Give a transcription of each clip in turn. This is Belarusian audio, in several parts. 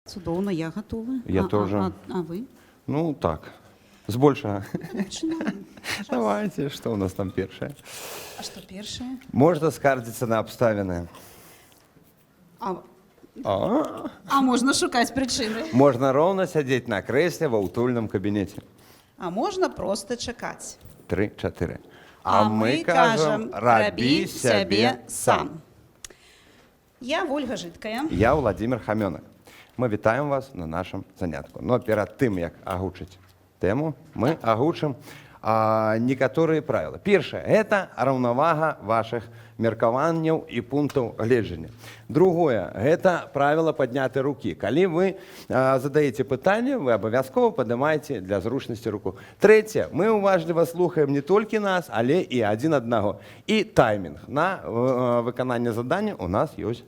Цудоўна, я готова. Я тоже. А вы? Ну, так. С большего. Пачынаем. Давайте, что у нас там першае? А што першае? Можна скардзіцца на абставіны. А можна шукаць прычыны. Можна роўна сядзець на крэсле ва ўтульным кабінеце. А можна проста чакаць. 3-4. А мы кажам, рабі сябе сам. Я Вольга Жыткая. Я Владимир Хамёнак. Мы вітаем вас на нашым занятку. Но перад тым, як агучыць тэму, мы агучым некаторыя правілы. Першае, гэта раўнавага вашых меркаванняў і пунктаў гледжання. Другое, гэта правіла паднятай рукі. Калі вы задаеце пытанне, вы абавязкова падымаеце для зручнасці руку. Трэцяе, мы уважліва слухаем не толькі нас, але і адзін аднаго. І таймінг. На выкананне задання у нас ёсць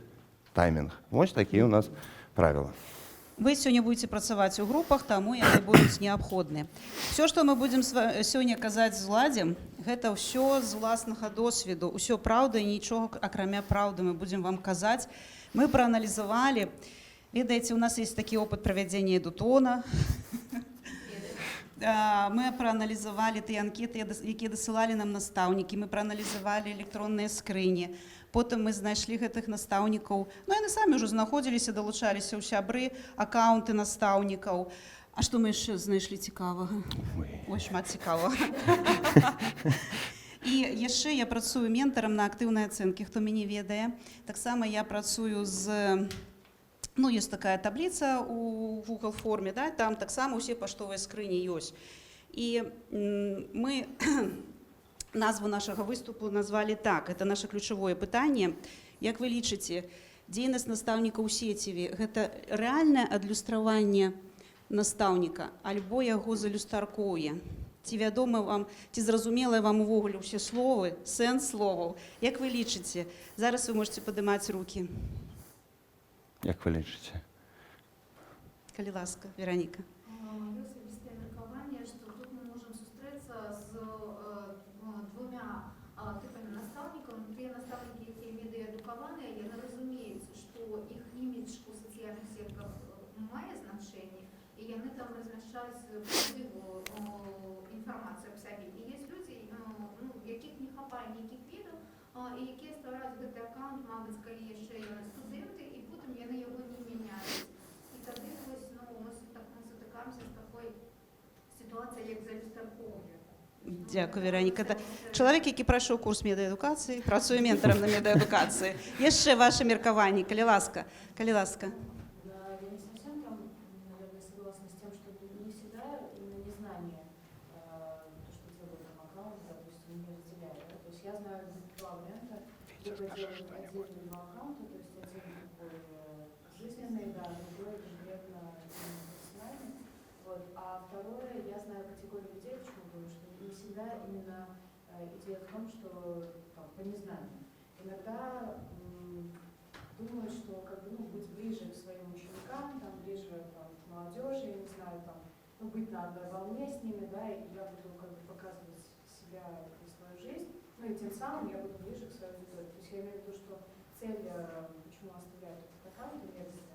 таймінг. Вось такія у нас правила. Вы сёння будете працаваць у групах, таму яны будуць неабходныя. Все, што мы будзем сёння казаць з Владзем, гэта ўсё з уласнага досведу. Усё праўда і нічога акрамя праўды мы будзем вам казаць. Мы прааналізавалі. Ведаеце, у нас есть такі опыт правядзення эдутона. Мы прааналізавалі тыя анкеты, якія дасылалі нам настаўнікі. Мы прааналізавалі электронныя скрыні. Потым мы знайшлі гэтых настаўнікаў. Ну, яны самі ўжо знаходзіліся, далучаліся ў сябры, акаунты настаўнікаў. А што мы яшчэ знайшлі цікавага? Ой, шмат цікавага. І яшчэ я працую ментарам на актыўнай ацэнкі, хто мяне ведае. Таксама я працую з... Ну, ёсць такая табліца ў Google форме, да? Там таксама ўсе паштовыя скрыні ёсць. І мы... Назву нашага выступу назвалі так. Это наше ключавое пытанне. Як вы лічыце, дзейнасць настаўніка ў сеціве – гэта рэальнае адлюстраванне настаўніка альбо яго залюстаркоўе? Ці вядома вам, ці зразумелыя вам увогуле ўсе словы, сэнс словаў? Як вы лічыце? Зараз вы можете падымаць рукі. Як вы лічыце? Калі ласка, Вероніка. Типами наставников, те наставники, які медіаедуковані, яны разумеюць, што іх імідж у сацыяльных сетках мае значэнне, і яны там размяшчаюць правдивую інфармацыю аб сабе. І ёсць людзі, якіх не хапае нейкіх відаў, і якія ствараюць гэты аккаунт, мабыць, калі яшчэ яны студэнты, і потым яны яго не мяняюць. І тады вось, мы сутыкаемся з такой сітуацыяй, як залюстаркоўе. Дякую, Вероніка. Чалавек, які прайшоў курс медыаэдукацыі, працуе ментарам на медыаэдукацыі. Яшчэ ваше меркаванне, калі ласка. Калі ласка. Я не совсем там, наверное, согласна с тем, что не всегда именно незнание, то, что делает там аккаунт, допустим, не разделяет. Да? То есть я знаю два варианта. Либо делать отдельные два аккаунта, то есть один такой жизненный, да, другой конкретно профессиональный. Вот. А второе, я знаю категорию людей, почему говорю, что не всегда именно идея в том, что там, по незнанию. Иногда думают, что как бы, быть ближе к своим ученикам, там, ближе там, к молодежи, я не знаю, там, быть на одной волне с ними, да, и я буду как бы показывать себя и свою жизнь, и тем самым я буду ближе к своей аудитории. То есть я имею в виду, что цель, почему оставляют этот аккаунт, не разная.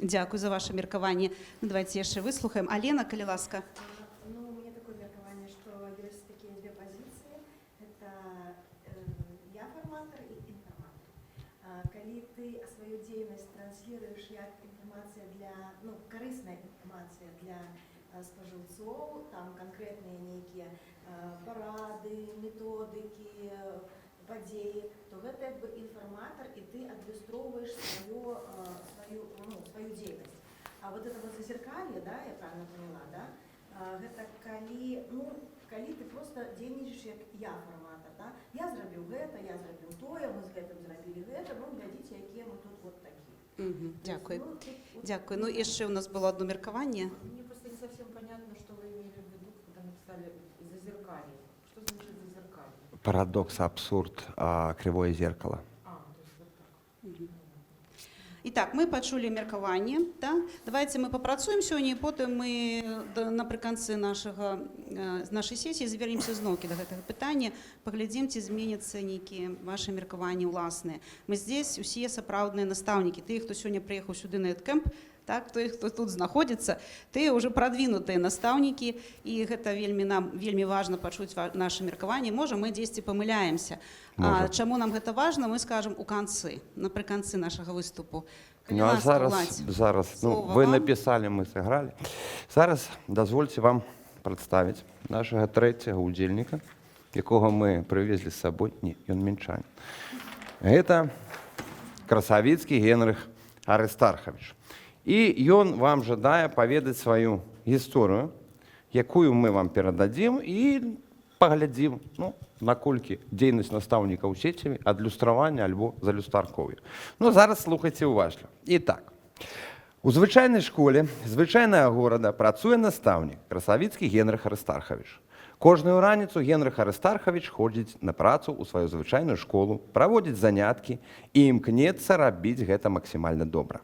Дякую за ваше меркаванне. Давайте яшчэ выслухаем. Алена, калі ласка. Ну, у меня такое меркование, что есть такие две позиции. Это я-форматор и информатор. Коли ты свою деятельность транслируешь як информация для, корыстная информация для споживцов, там конкретные некие парады, методики, падеи, то это как бы информатор, и ты адлюстроўваешь свою деятельность. А вот это вот зазеркалье, да, я правильно поняла, да, это калі ты просто дзейнічаеш як я-форматор, да, я зрабіў гэта, я зрабіў тое, мы з гэтым зрабілі гэта, глядзіце, якія мы тут вот такие. Дякую. Дякую. Ну, яшчэ у нас было одно меркаванне. Мне просто не совсем понятно, что вы имели в виду, когда написали зазеркалье. Что значит зазеркалье? Парадокс, абсурд, кривое зеркало. То есть вот так. Итак, мы пачулі меркаванне, да? Давайте мы попрацуем сёння, і потым мы напрыканцы нашай сесіі звернемся зноўкі да гэтага пытання, паглядзім, ці зменяцца нейкія ваши меркаванні ўласныя. Мы здесь усе сапраўдныя настаўнікі, тыя, хто сёння прыехаў сюды на эдкэмп, так, тыя, хто тут знаходзіцца, тыя ўжо прадвінутыя настаўнікі, і гэта нам вельмі важна пачуць наша меркаванне. Можа, мы дзесьці памыляемся. А чаму нам гэта важна, мы скажам у канцы, напрыканцы нашага выступу. Ну, а зараз, вы написали, мы сыграли. Зараз дазвольце вам прадставіць нашага трэцяга удзельніка, якога мы прывезлі з сабой. Не, ён мінчанін. Гэта Красавіцкі Генрых Арыстархавіч. І ён вам жадае паведаць сваю гісторыю, якую мы вам перададзім і паглядзім, наколькі дзейнасць настаўніка ў сеціве адлюстравання альбо залюстаркоўя. Зараз слухайце уважліва. І так, у звычайнай школе звычайнага горада працуе настаўнік Красавіцкі Генрых Арыстархавіч. Кожную раніцу Генрых Арыстархавіч ходзіць на працу ў сваю звычайную школу, праводзіць заняткі і імкнецца рабіць гэта максімальна добра.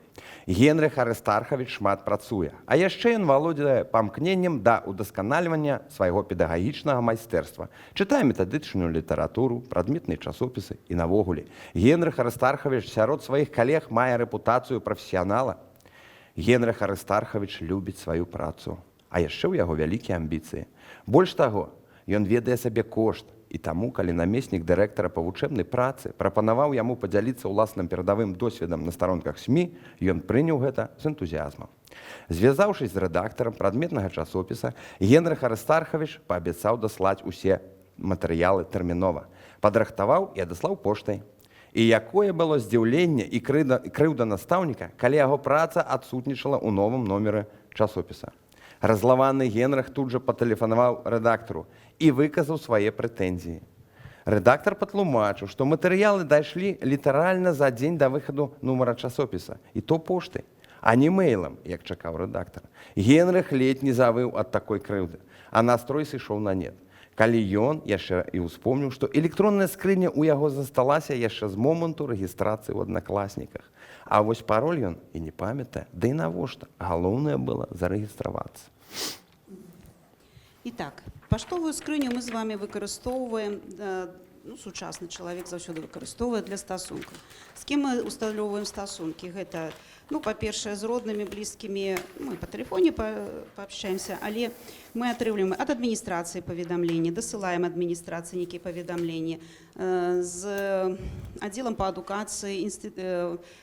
Генрых Арыстархавіч шмат працуе, а яшчэ ён валодае памкненнем да ўдасканальвання свайго педагагічнага майстэрства, чытае метадычную літаратуру, прадметныя часопісы і навогуле. Генрых Арыстархавіч сярод сваіх калег мае рэпутацыю прафесіянала. Генрых Арыстархавіч любіць сваю працу, а яшчэ ў яго вялікія амбіцыі. Больш таго, ён ведае сабе кошт, і таму, калі намеснік дырэктара па вучэбнай працы прапанаваў яму падзяліцца ўласным перадавым досведам на старонках СМІ, ён прыняў гэта з энтузіязмам. Звязаўшись з рэдактарам прадметнага часопіса, Генрых Арыстархавіч паабяцаў даслаць усе матэрыялы тэрмінова, падрыхтаваў і адаслаў поштай. І якое было здзіўленне і крыўда настаўніка, калі яго праца адсутнічала ў новым номеры часопіса. Разлаваны Генрых тут жа патэлефанаваў рэдактару і выказаў свае прэтэнзіі. Рэдактар патлумачыў, што матэрыялы дайшлі літаральна за дзень да выхаду нумара часопіса, і то поштай, а не мэйлам, як чакаў рэдактар. Генрых ледзь не завыў ад такой крыўды, а настрой сышоў на нет. Калі ён яшчэ і ўспомніў, што электронная скрыня ў яго засталася яшчэ з моманту рэгістрацыі ў аднакласніках. А вось пароль ён і не памятае, да і навошта? Галоўнае было зарэгістравацца. Итак, паштовую скрыню мы з вами выкарыстоўваем, сучасны чалавек заўсёды выкарыстоўвае для стасункаў. З кім мы усталёўваем стасункі? Гэта, па-першае, з роднымі, блізкімі, мы па тэлефоне паабщаемся, але мы атрымліваем ад адміністрацыі паведамленні, дасылаем адміністрацыі нейкія паведамленні, з аддзелам па адукацыі,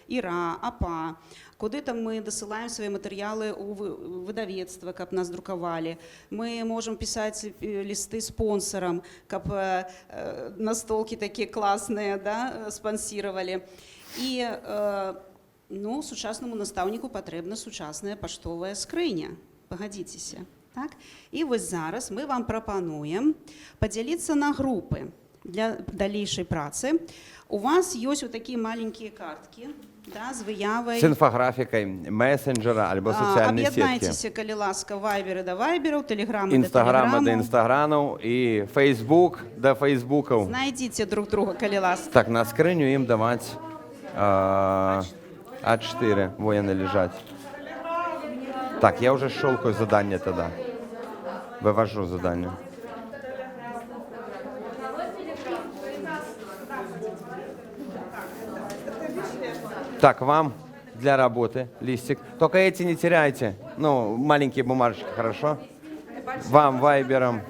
ІРА, АПА, куды там мы дасылаем свае матэрыялы ў выдавецтва, каб нас друкавалі. Мы можам пісаць лісты спонсарам, каб настолкі такія класныя спансіравалі. І сучаснаму настаўніку патрэбна сучасная паштовая скрыня. Пагадзіцеся. Так? І вось зараз мы вам прапануем падзяліцца на групы для далейшай працы. У вас ёсць такія маленькія карткі, з выявай. З інфаграфікай месенджера альбо сацыяльнай сеткі. Аб'яднайцеся, калі ласка, вайберы да вайбераў, тэлеграмы да Інстаграма да тэлеграмаў. інстаграмаў і фейсбук да фейсбукаў. Знайдзіце друг друга, калі ласка. Так, на скрыню ім даваць А4. Во яны лежаць. Так, я уже шолкаю задание тогда. Вывожу задание. Так, вам для работы листик. Только эти не теряйте. Маленькие бумажечки, хорошо? Вам вайбером.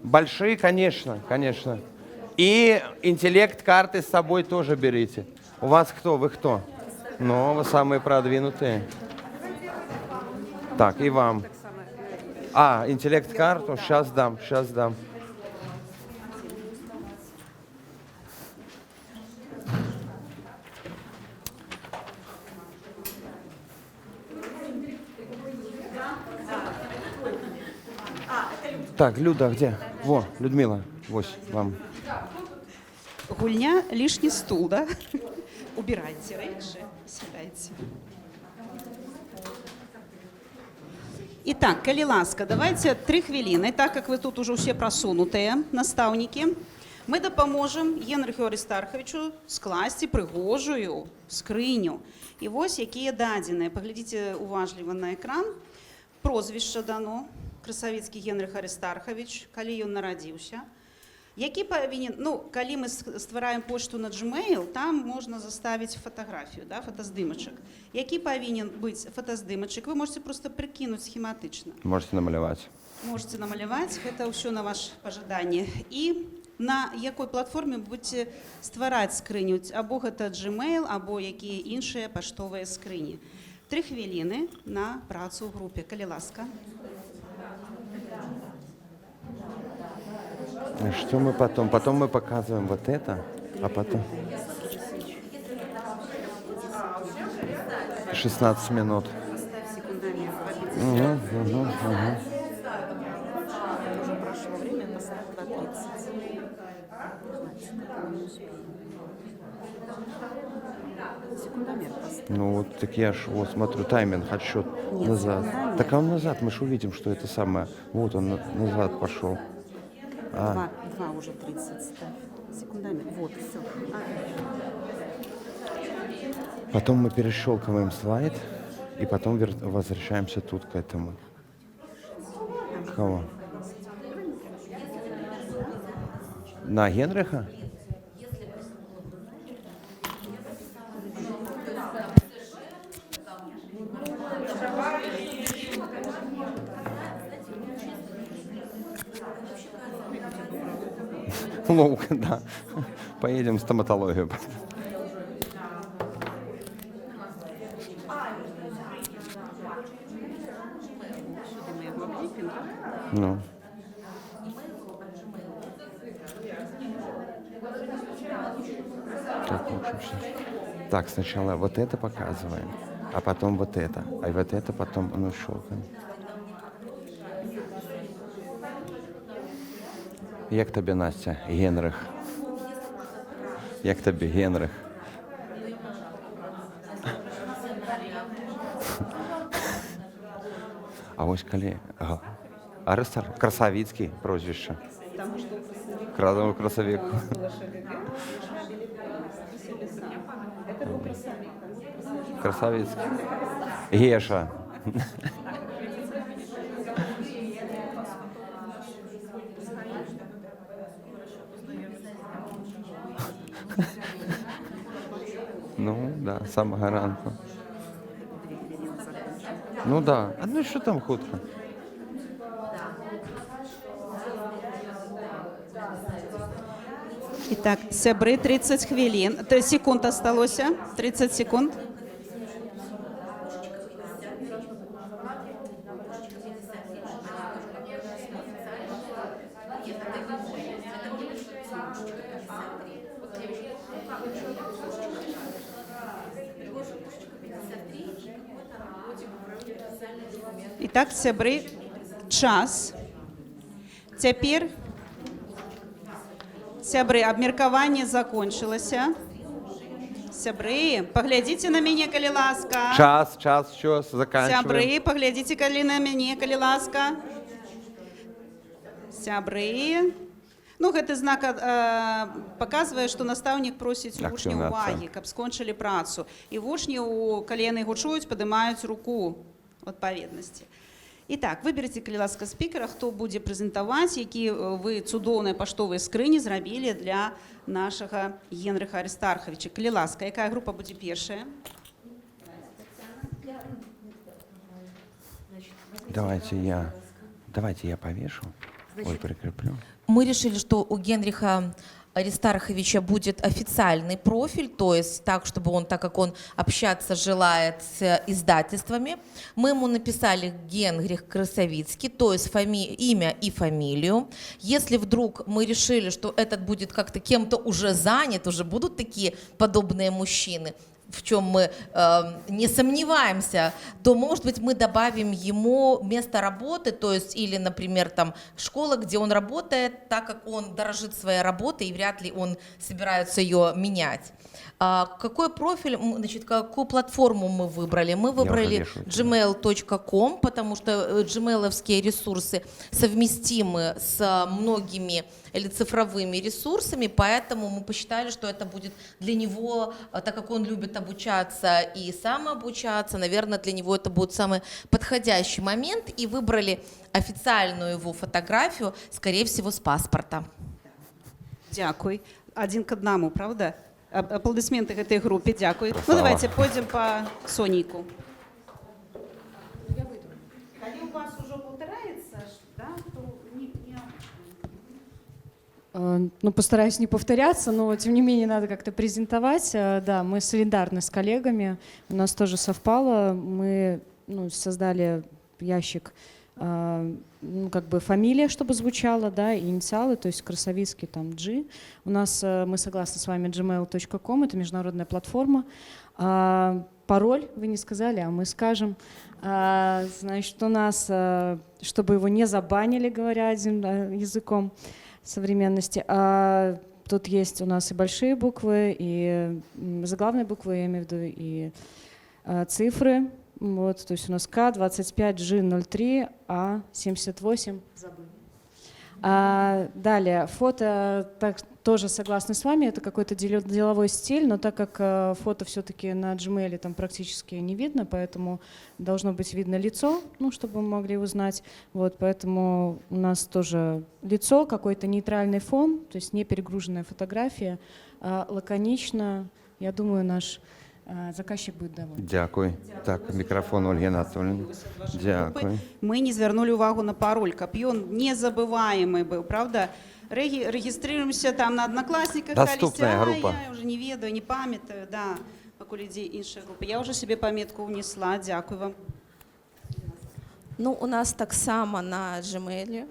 Большие, конечно, конечно. И интеллект-карты с собой тоже берите. У вас кто? Вы кто? Вы самые продвинутые. Так, и вам. Интеллект-карту? Сейчас дам, сейчас дам. Так, Люда, где? Во, Людмила, вось вам. Гульня лишний стул, да? Убирайте рэчы, сядайте. Итак, калі ласка, давайте 3 хвилины, так как вы тут уже все просунутые настаўнікі, Ми допоможемо Генриху Аристарховичу скласти пригожую скриню. І ось які дадені. Поглядіть уважливо на екран. Прозвище дано. Красавіцький Генрих Аристархович, коли він народився. Які повинен, ну, коли ми створюємо почту на Gmail, там можна заставити фотографію, да, фотоздимочок. Який повинен бути фотоздимочок, ви можете просто прикинути схематично. Можете намалевать. Можете намалевать, это все на ваше пожелание. І на якій платформі будете створити скриню, або це Gmail, або які інші поштові скрині. 3 хвилини на працю в групі. Коли ласка. Что мы потом? Потом мы показываем вот это, а потом... 16 минут. Поставь секундомер. Угу. Уже прошло время, поставь 2:30. Секундомер поставь. Ну вот так я ж вот смотрю тайминг, отсчет назад. секундомер. Так а он назад, мы же увидим, что это самое. Вот он назад пошел. А, 2 уже 30. Секундомер. Вот, все. потом мы перещелкиваем слайд, и потом возвращаемся тут к этому. Кого? На Генриха? Ловко, да. Поедем в стоматологию. Ну. Так, в общем, всё. Так, сначала вот это показываем, а потом вот это. А вот это потом, ну, щелкаем. Як тобі, Настя, Генрих? Як тобі, Генрих? А ось коли... Аристар, Красавицький прозвище. Крадовий красавик. Красавицький. Геша. Ну, да, самого ранку. Ну да. А ну що там хутко? Итак, сябры, 30 хвилин. 3 секунд осталося. 30 секунд. Итак, сябры, час. Теперь, сябры, абмеркаванне закончилася. Сябры, поглядите на мяне, калі ласка. Час, що, заканчиваем. Сябры, поглядите калі на мяне, калі ласка. Сябры. Ну, гэты знак паказвае, што настаўнік просіць у вучняў Актыўная увагі, ацэнка. каб скончылі працу. І вучні, калі яны яго чуюць, падымаюць руку адпаведнасці. Итак, выберите, калі ласка, спікера, хто будзе прэзентаваць, які вы цудоўныя паштовыя скрыні зрабілі для нашага Генрыха Аристарховича. Калі ласка, якая група будзе першая? Давайте я повешу. Ой, прикреплю. Мы решили, что у Генриха Аристарховича будет официальный профиль, то есть так, чтобы он, так как он общаться желает с издательствами, мы ему написали Генрих Красавицкий, то есть имя и фамилию. Если вдруг мы решили, что этот будет как-то кем-то уже занят, уже будут такие подобные мужчины, в чем мы не сомневаемся, то, может быть, мы добавим ему место работы, то есть или, например, там школа, где он работает, так как он дорожит своей работой и вряд ли он собирается ее менять. Какой профиль, значит, какую платформу мы выбрали? Мы выбрали gmail.com, потому что gmail-овские ресурсы совместимы с многими или цифровыми ресурсами, поэтому мы посчитали, что это будет для него, так как он любит обучаться и самообучаться, наверное, для него это будет самый подходящий момент, и выбрали официальную его фотографию, скорее всего, с паспорта. Дякуй. 1:1, правда? Аплодисменты этой группе, дякуй. Ну, Красава. давайте пойдем по Сонейку. Коли у вас уже повторяется, да, то Ну, постараюсь не повторяться, но тем не менее надо как-то презентовать. Да, мы солидарны с коллегами, у нас тоже совпало. Мы создали ящик, как бы фамилия, чтобы звучала, да, и инициалы, то есть Красовицкий, там, G. У нас, мы согласны с вами, gmail.com, это международная платформа. Пароль вы не сказали, а мы скажем. Значит, у нас, чтобы его не забанили, говоря языком современности. Тут есть у нас и большие буквы, и заглавные буквы, я имею в виду, и цифры. Вот, то есть у нас К25G03А78. Забыли. Далее, фото тоже согласны с вами, это какой-то деловой стиль, но так как фото все-таки на Gmail там практически не видно, поэтому должно быть видно лицо, ну, чтобы мы могли узнать. Вот, поэтому у нас тоже лицо, какой-то нейтральный фон, то есть не перегруженная фотография, лаконично. Я думаю, наш заказчик будет доволен. Дякую. Так, мікрофон Ольги Анатольевны. Дякую. мы не звернули увагу на пароль, каб ён незабываемый был, правда? Регистрируемся там на Одноклассниках, Доступная калісьці, група. я уже не ведаю, не памятаю, да, пакуль ідзе іншая група. Я уже себе пометку унесла, дякую вам. Ну, у нас таксама на Gmail,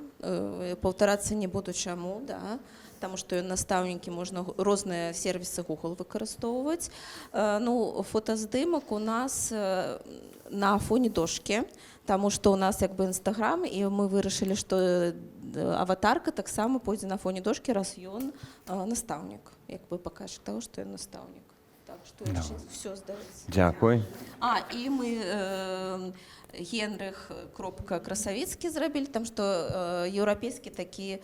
паўтарацца не буду чаму, да, таму што настаўнікі можна розныя сервісы Google выкарыстоўваць. Ну, фотаздымак у нас на фоне дошкі, таму што у нас як бы Instagram, і мы вырашылі, што аватарка таксама пойдзе на фоне дошкі, раз ён настаўнік, як бы пакажа таго, што ён настаўнік. Так што все здаецца. Дякую. І мы Генрых кропка Красавіцкі зрабілі, там што еўрапейскі такі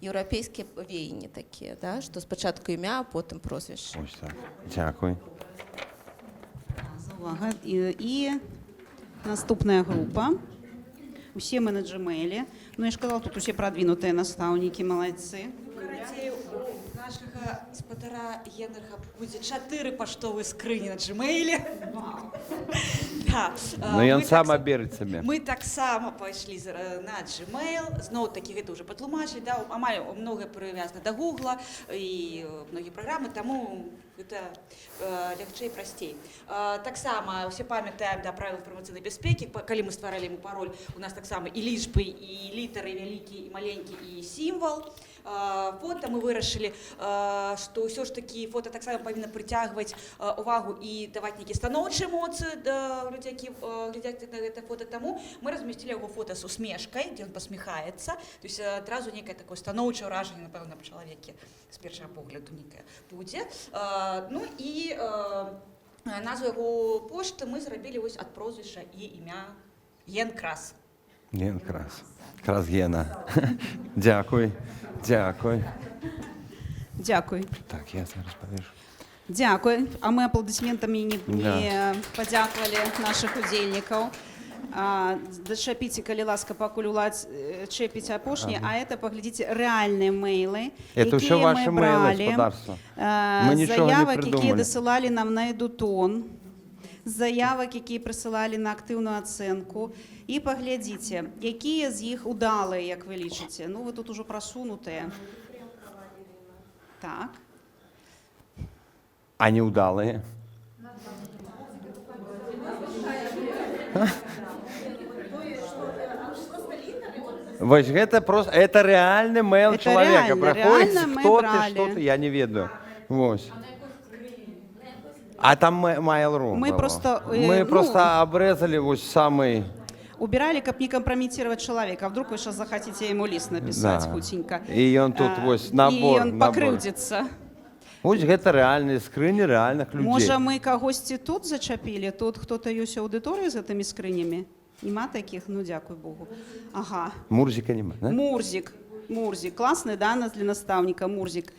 еўрапейскія веянні такія, да? Што спачатку імя, а потым прозвішча. Ось так. Дякую. За увагу. І наступная група. Усе мы на Gmail. Ну, я ж казала, тут усе продвинутые настаўнікі, малайцы. Карацей, у нашага спадара Генрыха будзе 4 паштовыя скрыні на Gmail. Ну, ён сам аберыць сабе. Мы таксама пайшлі на Gmail, зноў такі гэта ўжо патлумачылі, да, амаль многае прывязана да Гугла і многія праграмы, таму гэта лягчэй, прасцей. Таксама ўсе памятаем, да, правілы інфармацыйнай бяспекі, калі мы стваралі ему пароль, у нас таксама і лічбы, і літары, вялікі, і маленькі, і сімвал. Фото мы вырашылі, што ўсё ж такі фото таксама павінна прыцягваць увагу і даваць нейкія станоўчыя эмоцыі да людзей, які глядзяць на гэта фото. Таму мы размясцілі яго фото з усмешкай, дзе ён пасміхаецца, то есть адразу нейкае такое станоўчае ўражанне, напэўна, па чалавеке з першага погляду нейкае будзе. Ну і назву яго пошты мы зрабілі вось ад прозвішча і імя Генкрас. Генкрас. Красгена. Дякую. Дякую. Дякую. Так, я зараз павяжу. Дякую. А мы аплодисментами не подяквали наших удзельнікаў. Дачапіце, калі ласка, пакуль улад чэпіць апошні, а это, паглядзіце, рэальныя мейлы, Это ўсё ваши мейлы, господарство. Мы нічога не заявак, якія придумали. дасылалі нам на Эдутон, заявак, якія прысылалі на актыўную ацэнку. І паглядзіце, якія з іх удалыя, як вы лічыце. Ну, вы тут ужо прасунутыя. Так. А неудалые? Вось гэта просто, это реальный мейл Это человека. реально, Проходит, реально мы кто ты, брали. что ты, я не ведаю. Вось. А там Mail.ru Мы было. просто, Мы ну, просто обрезали вот самый... убирали, как не компрометировать человека. А вдруг вы сейчас захотите ему лист написать Да. хутенько. И он тут вось набор. И он покрыўдзіцца. Вось гэта реальные скрыни реальных людей. Можа, мы кагосьці тут зачапілі? Тут хто-то ёсць у аўдыторыі з гэтымі скрынями? Нема таких? Ну, дзякуй Богу. Ага. Мурзика нема, да? Мурзик. Мурзик. Классный, да, для наставника Мурзик.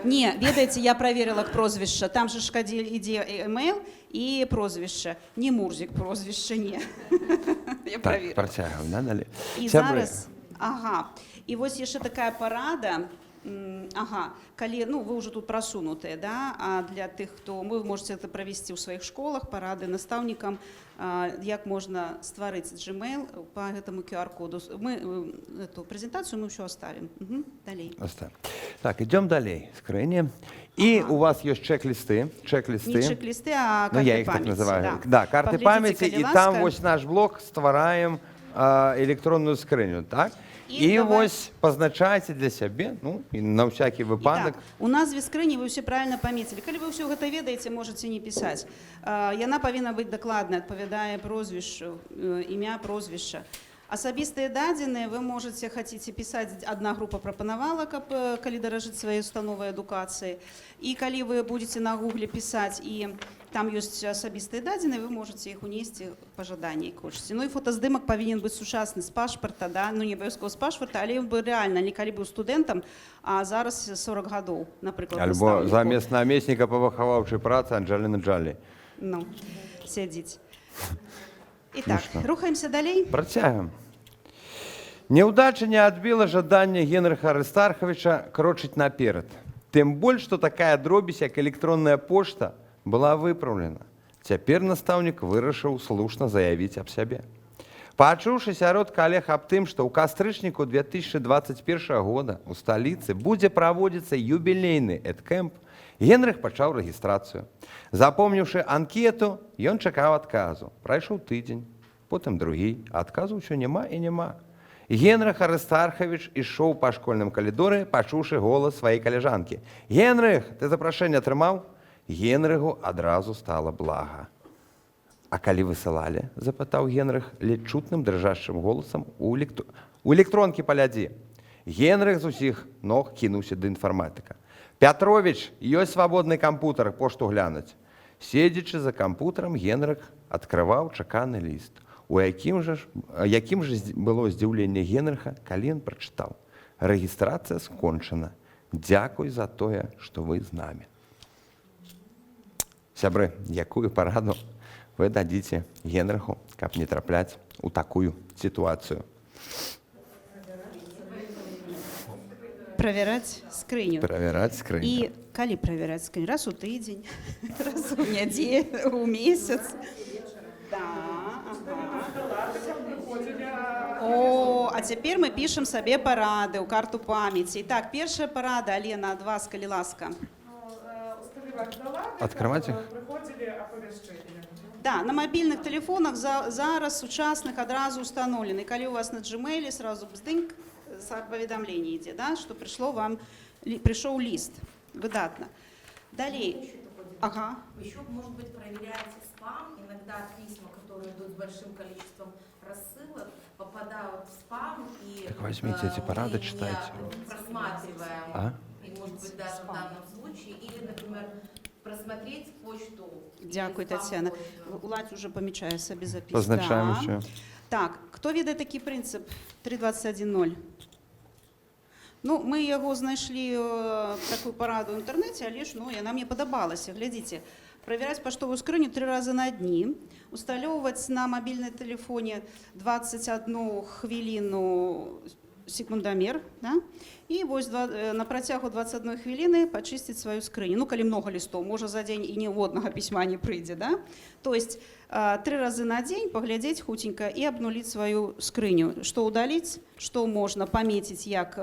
Не, ведаеце, я проверила прозвішча. Там же шкадзі ідзе емейл і прозвішча. Не Мурзик прозвішча, не. Я Так, проверила. працягваем, да, далей. І Сябры, зараз, ага, і вось яшчэ такая парада, ага, калі, ну, вы ўжо тут прасунутыя, да, а для тых, хто, вы можете это правесці ў сваіх школах, парады настаўнікам, як можна стварыць Gmail по гэтаму QR-коду. Мы эту прэзентацыю мы ўсё оставим. Далей. оставим. Так, идем далей. Скрыни. И у вас есть чек-листы. Не чек-листы, а Ну, карты я их так памяти. называю. Да, карты Поглядите, памяти. коли И ласка. там вот наш блок створаем электронную скрыню, так? І И давай- вось позначайте для себя, ну, и на всякий І выпадок. так, у назве скрыні вы ўсе правильно паметілі. Калі вы ўсё гэта ведаеце, можаце не пісаць. Яна павінна быць дакладнай, адпавядае прозвішчу, імя, прозвішча. Асабістыя дадзеныя вы можаце хацеце пісаць, адна група прапанавала, калі даражыць сваёй установай адукацыі. І калі вы будете на гугле пісаць і там ёсць асабістыя дадзеныя, вы можаце іх унесці па жаданні, як хочаце. Ну і фотаздымак павінен быць сучасны з пашпарта, да? Ну не абавязкова з пашпарта, але бы рэальна, не калі быў студэнтам, а зараз 40 гадоў, напрыклад, Альбо настаўніку. замест наместника по выховавчай працы Анджеліны Джолі. Ну, сядзіць. І так, што? рухаемся далей. Працягваем. Неудача не адбіла жаданне Генрыха Арыстархавіча крочыць наперад. Тым больш, што такая дробязь, як электронная пошта, была выпраўлена. Цяпер настаўнік вырашыў слушна заявіць аб сябе. Пачуўшы сярод калег аб тым, што ў кастрычніку 2021 года ў сталіцы будзе праводзіцца юбілейны эдкэмп, Генрых пачаў рэгістрацыю. Запомніўшы анкету, ён чакаў адказу. Прайшоў тыдзень, потым другі, а адказу ўсё няма і няма. Генрых Арыстархавіч ішоў па школьным калідоры, пачуўшы голас сваёй каляжанкі. «Генрых, ты запрашэнне атрымаў?» Генрыху адразу стала блага. «А калі высылалі?» – запытаў Генрых ледзь чутным дрыжашчым голасам у электронкі палядзі. Генрых з усіх ног кінуўся да інфарматыка. «Пятровіч, ёсць свабодны кампутар, пошту глянуць». Седзячы за кампутарам, Генрых адкрываў чаканы ліст. У якім жа было здзіўленне Генрыха, калі ён прачытаў: «Рэгістрацыя скончана. Дзякуй за тое, што вы з намі». Сябры, якую параду вы дадзіце Генрыху, каб не трапляць у такую сітуацыю? Правяраць скрыню. Правяраць скрыню. І калі правяраць скрыню? Раз у тыдзень, раз у нядзелю, у месяц. Да, ага. О, а цяпер мы пішам сабе парады ў карту памяці. І так, першая парада, Алена, ад вас, калі ласка. Открывать их? Да, на мобільных тэлефонах зараз сучасных адразу установлены. Калі у вас на Gmail сразу бздыньк, паведамленне ідзе, да, што прыйшоў ліст. Выдатна. Далей. Ага. Еще, может быть, проверяйте спам. Иногда письма, которые идут с большим количеством рассылок, попадают в спам. И, Так возьмите эти парады, мы не читайте. просматриваем. И, может быть, даже в данном случае. Или, например, просмотреть почту. Дякую, или Тетяна. спам-почту. Уладзь уже помічае сабе запіс. Позначаем Да. усё. Так, хто ведае такі прынцып 3.21.0? Ну, мы яго знайшлі такую параду ў інтэрнэце, але ж, ну, яна мне падабалася. Глядзіце, правяраць паштовую скрыню 3 разы на дні, усталёўваць на мабільным тэлефоне 21 хвіліну секундамер, да? І вось на працягу 21 хвіліны пачысціць сваю скрыню. Ну, калі много лістоў, можа за дзень і ніводнага пісьма не прыйдзе, да? То есть 3 разы на дзень паглядзець хуценька і абнуліць сваю скрыню. Што ўдаліць, што можна памеціць як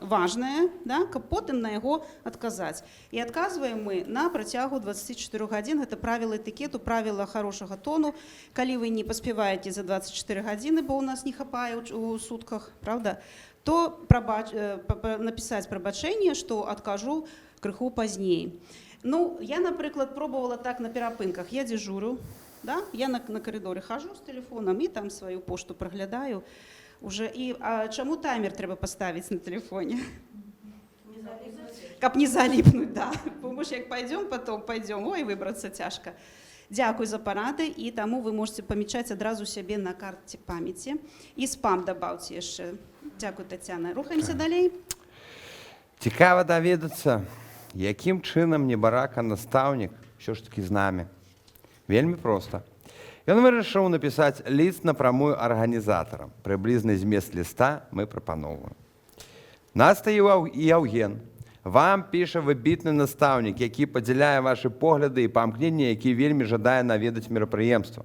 важнае, да? Каб потым на яго адказаць. І адказваем мы на працягу 24 гадзін. Гэта правіла этыкету, правіла хорошага тону. Калі вы не паспяваеце за 24 гадзіны, бо ў нас не хапае у сутках, правда, то напісаць прабачэнне, што адкажу крыху пазней. Ну, я, напрыклад, пробовала так на перапынках. Я дзежурю, да? Я на каридоры хожу з тэлефонам і там сваю пошту праглядаю. А чаму таймер трэба паставіць на тэлефоне? Каб не заліпнуць, да. Бо мы ж як пойдем, потом пойдем, ой, выбрацца цяжка. Дзякуй за парады, і таму вы можете памячаць адразу сябе на карце памяці. І спам дабаўце яшчэ. Дзякуй, Тацяна. Рухаемся далей. Цікава даведацца, якім чынам небарака настаўнік ўсё ж такі з намі. Вельмі проста. Ён вырашыў напісаць ліст напрамую арганізатарам. Прыблізны змест ліста мы прапаноўваем. Наста і Яўген. Вам піша выбітны настаўнік, які падзяляе вашы погляды і памкненні, які вельмі жадае наведаць мерапрыемства.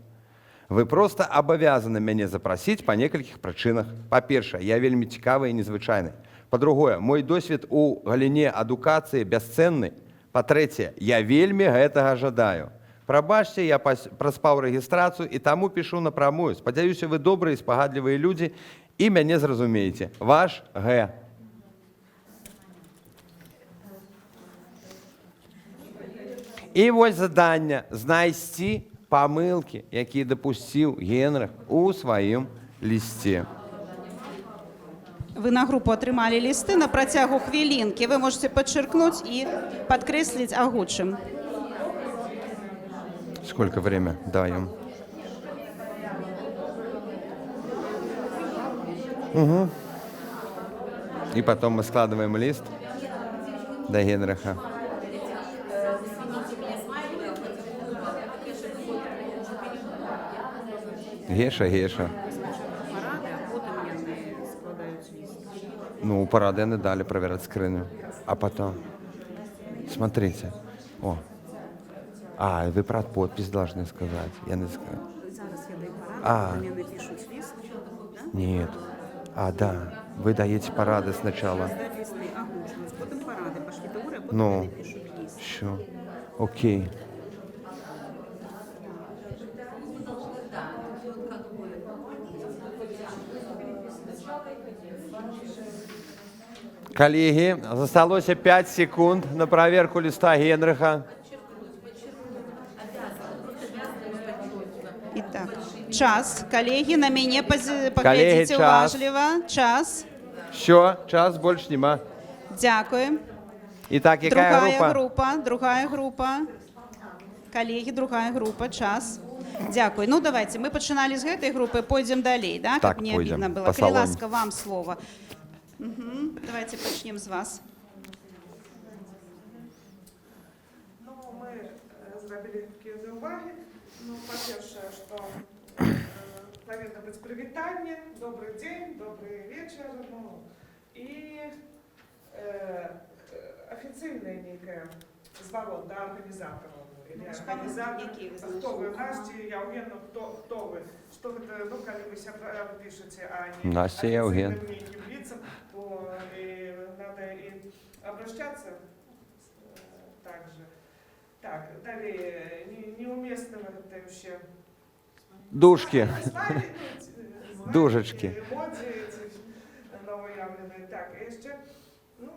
Вы проста абавязаны мяне запрасіць па некалькіх прычынах. Па-першае, я вельмі цікавы і незвычайны. Па-другое, мой досвед у галіне адукацыі бясцэнны. Па-трэцяе, я вельмі гэтага жадаю. Прабачце, я праспаў рэгістрацыю і таму пішу напрамую. Спадзяюся, вы добрыя і спагадлівыя людзі і мяне зразумееце. Ваш Г. І вось заданне знайсці памылкі, якія дапусціў Генрых у сваім лісце. Вы на групу атрымалі лісты на працягу хвілінкі. Вы можете падчыркнуць і падкрэсліць агучым. Сколько время даем? Угу. И потом мы складываем лист до Генриха. Геша. Ну, парады не дали проверять скрыню. А потом, смотрите, о. А, вы про подпись должны сказать. Я не скажу. Мне напишут лист. Нет. А, да. Вы даете парады сначала. Потім паради пошли до ура, Ну, що? Окей. Коллеги, засталося 5 секунд на проверку листа Генриха. Итак, час. Коллеги, на меня Коллеги, поглядите час. уважливо. Час. Все, час больше нема. Дякую. Итак, какая группа? Другая группа. Коллеги, другая группа. Час. Дякую. Ну, давайте, мы починали с этой группы, пойдем далее, да? Так, как мне пойдем, видно было. по салону. Калиласка, вам слово. Угу. Давайте начнем с вас. Ну, ми зробили такі уваги. Ну, по-перше, що повинно бути привітання, добрий день, добрий вечір. Ну, і офіційне некое зворот до організаторів. Хто ви, Настя, Євген, хто ви? Що ви, ну, коли ви себе пишете, а не Настя, Євген. официальным лицам, то надо и обращаться также. Так, далее, неуместного это вообще... Душки. Дужечки. Эмоции новоявленные. Так, еще, ну,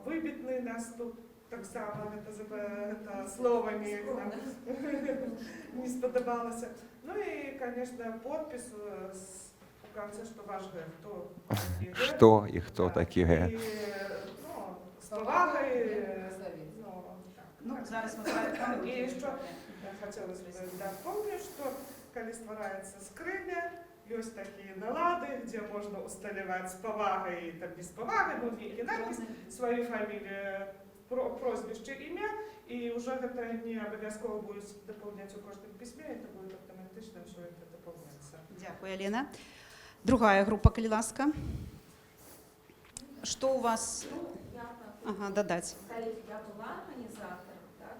выбитный нас тут так само, это слово не сподобалось. Ну и, конечно, подпись в конце, что ваш Г, Что и кто такие Г? И, ну, с повагой, Ну, зараз ми и что хотелось бы напомнить, что когда створається скриня, есть такие налады, где можно усталевать с повагой и там, без поваги, ну, некий надпись, свою фамилию, прозвище, ім'я, і вже це не обов'язково буде доповнятися у кожному письмі, це буде автоматично, що це доповнюється. Дякую, Алена. Другая группа, Калиласка. Что у вас? Ага, додать. Я была организатором, так,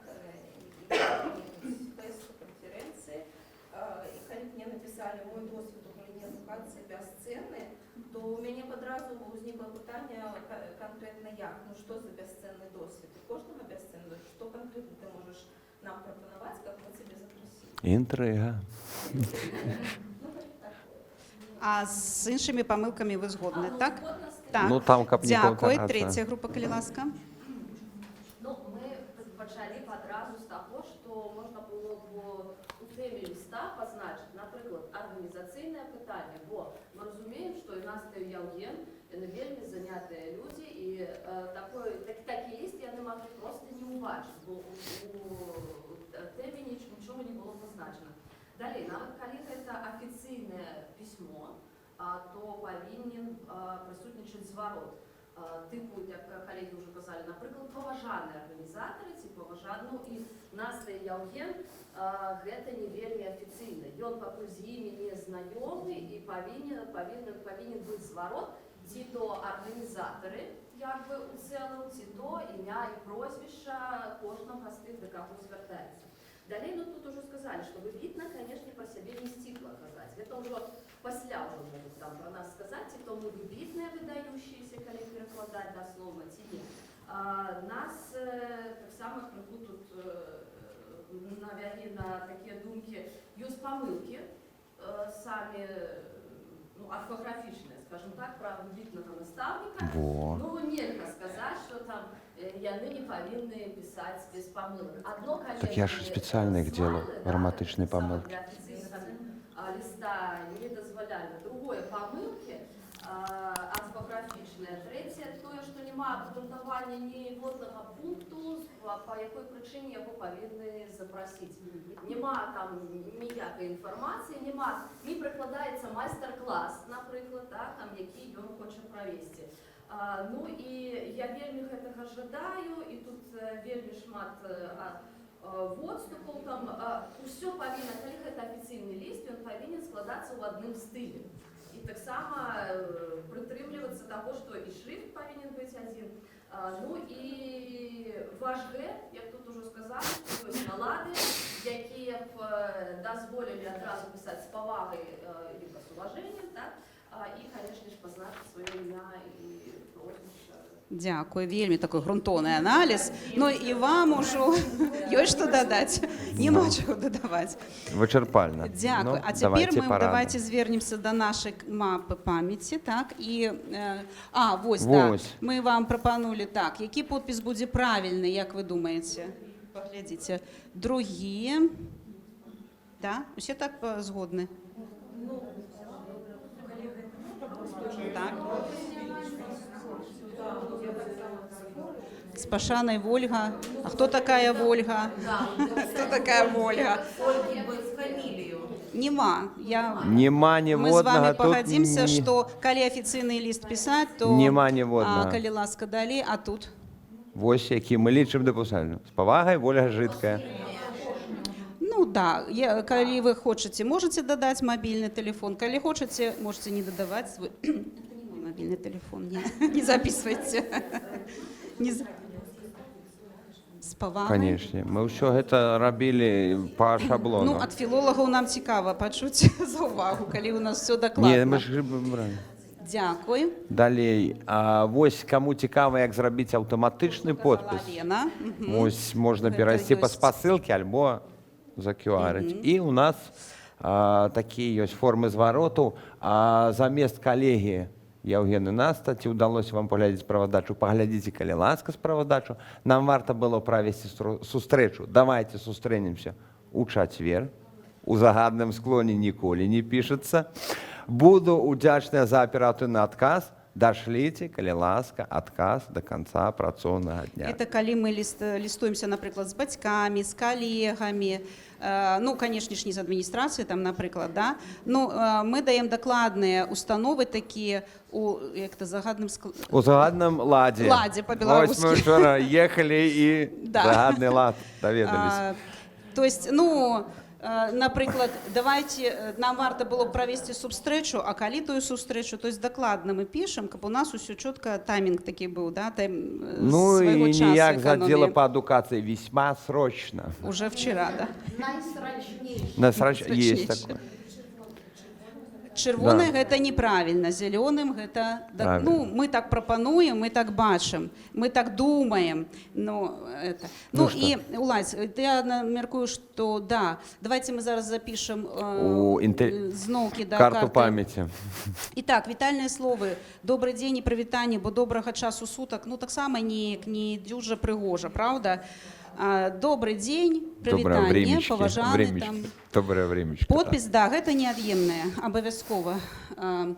конференции, и когда мне написали мой досвід у галині адукації безцінний, то у мене одразу возникло питання конкретно як, ну що за безцінний досвід? У кожного безцінний досвід, що конкретно ти можеш нам пропонувати, як ми тебе запросили? Інтрига. А з іншими помилками ви згодні, так? Так. Ну, там капніков Дякую. тараться. Третя група, Калиласка. Ну, ми почали одразу з того, що можна було б у темі листа позначити, наприклад, організаційне питання, бо ми розуміємо, що і Настя, і Євген – не вельми заняті люди, і такий лист я не могла просто не уважити, бо у темі нічого не було позначено. зазначена. Далее, нават калі гэта афіцыйнае пісьмо, то павінен прысутнічаць зварот. Типу, як колеги вже казали, наприклад, поважані організатори, ці поважані, ну і Настя і Яўген, гэта не вельмі афіцыйна. Ён пакуль з імі не знаёмы і павінен быць зварот, ці то арганізатары, як бы у цэлым, ці то імя і прозвішча кожнага з тых, да каго звяртаецца. Далей, ну тут уже сказали, что выбітна, конечно, про себе не стигло казать. Это уже пасля уже могут там про нас сказать, и то мы выбітные, выдающиеся, коли перекладать дословно, ці не. Нас так само крыху тут навялі на такие думки, ёсць помылки, сами, ну, орфографичные, скажем так, про выбітного наставника. Ну, нельзя сказать, что там яны не павінны писать без помылок. Одно, конечно, Так я же специально их делаю, грамматичные помылки. Для официального листа не дозволяли. Другое, помылки орфографичные. Третье, то, что нема обґрунтування ніводного пункту, по якой причині його повинні запросити. Нема там ніякої інформації, не прикладається майстер-клас, наприклад, так, там, який він хоче провести. Ну і я вельмі гэтага жадаю, і тут вельмі шмат водступаў, там усё павінна, калі гэта афіцыйны ліст, ён павінен складацца ў адным стылі. І таксама прытрымлівацца таго, што і шрифт павінен быць адзін. Ну і ваш Г, як тут ужо сказалі, што ёсць налады, якія б дазволілі адразу пісаць з павагай і з уважэннем, так? І, конечно ж, пазначыць сваё імя і прозвішча. Дякую, вельмі такой грунтоўны аналіз. Ну і вам ужо ёсць што дадаць, нема чаго дадаваць. Вычерпальна. Дякую. А цяпер мы давайте звернемся до нашай мапы памяці, так? І вось, да. Мы вам прапанулі так, які подпіс будзе правільны, як вы думаеце? Паглядзіце. Другі. Да? Усе так згодны? Так. С Пашаной Вольга. А кто такая Вольга? Кто такая Вольга? Нема. Нема ніводного. Мы с вами погодимся, что коли официальный лист писать, то нема ніводного. коли ласка дали, а тут? Вось які ми лічимо допустимо. З повагою, Вольга Жидкая. Ну да, коли вы хотите, можете додать мобильный телефон, коли хотите, можете не додавать свой. Это не мой мобильный телефон, не записывайте. З повагою. Конечно. Ми все гэта робили по шаблону. Ну, ад філолагаў нам цікава пачуць за увагу, калі у нас все дакладна. Не, ми ж брали. Дякую. Далей, вось кому цікава, як зрабіць аўтаматычны подпіс. Лена. Вось можна перайсці па спасылкі альбо закюарыць. І у нас такія ёсць формы звароту. Замест калегі Яўген і Наста, ці ўдалося вам паглядзець справадачу, паглядзіце, калі ласка, справадачу. Нам варта было правесці сустрэчу. Давайте сустрэнемся у чацвер. У загадным склоне ніколі не пішацца. Буду удзячная за аператыўны адказ. Дашліце, калі ласка, адказ до конца працоўнага дня. Это калі мы лістуемся, напрыклад, з бацькамі, з калегамі, ну, конечно ж, не з адміністрацыі, там, напрыклад, да? Ну, мы даем дакладныя установы такія у у загадным ладзе. Ладзе, по-беларуску. Вось мы вчора ехалі і загадны лад даведались. То есть, ну, напрыклад, давайте, нам варта было правесці сустрэчу, а калі тую сустрэчу, то есть дакладна мы пішам, каб у нас усё чётка таймінг такі быў, да, ну і ніяк за дело по адукацыі, весьма срочно. Уже вчера, да. Найсрачнейший. Есть такое. Чырвоны гэта неправільна, зялёным гэта, ну, мы так прапануем, мы так бачым, мы так думаем. Ну і, Уладзь, я мяркую, што, да, давайте мы зараз запішам зноўкі, да, карту памяці. Итак, вітальныя словы. Добрый дзень і прывітанне, бо добрага часу сутак, ну, таксама неяк не дужа прыгожа, правда? Добрый день, прывітанне, паважаны там. Доброе времечко. Подпіс, да, гэта неад'емнае, абавязкова.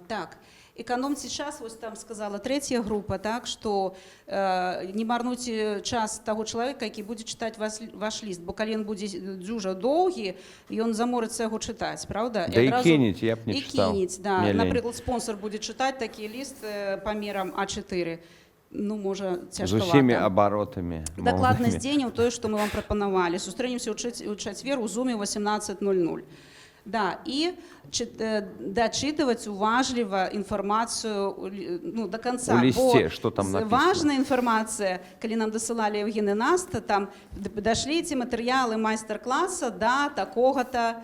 Так, Экономьте час, вот там сказала третья группа, так, что не марнуйте час того человека, который будет читать ваш лист, бо коли он будет дуже довгий, и он заморится его читать, правда? Да и кинуть, я б не читал. И кинуть, да. Мне лень. Например, спонсор будет читать такие листы по мерам А4. Ну, може, З тяжковато. усіми оборотами. Докладность день, то, что мы вам пропоновали. Сустренимся у четверг у Zoom 18:00. Да, и дочитывать уважливо информацию ну, до конца. У листе, Бо что там написано? Важная информация, когда нам досылали Евген и Наста, там дошли эти материалы майстер-класса до такого-то